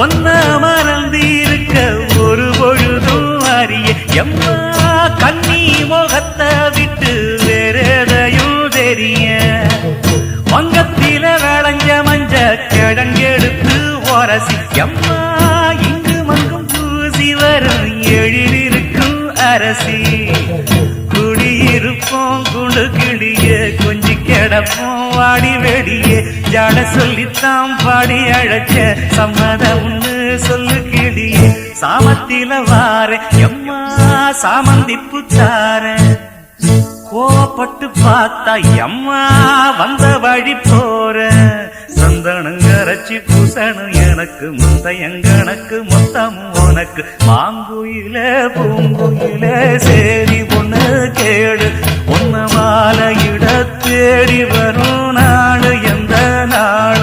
ஒன்ன மறந்திருக்க ஒரு பொழுதும் அறிய எம்மா கண்ணி முகத்தை விட்டு வேறெதையும் தெரிய வங்கத்தில விளைஞ்ச மஞ்ச கிழங்கெடுத்து ஒரசி எம்மா இங்கு மங்கும் பூசி வரும் எழிலிருக்கும் அரசி குடியிருப்போம் குண்டு கிளிய கொஞ்சி கிடப்போம் வாடி வெடியே ஜாட சொல்லித்தான் பாடி அழைச்ச சம்மதம்னு சொல்லு கிளியே சாமத்தில வார எம்மா சாமந்திப்பு தார கோவப்பட்டு பார்த்தா எம்மா வந்த வழி போற சந்தனங்கரைச்சி பூசணும் எனக்கு முந்தையங்கணக்கு மொத்தம் உனக்கு மாங்குயில பூங்குயில சேரி பொண்ணு கேடு உன்ன மாலையிட தேடி வரும் நாடு எந்த நாடு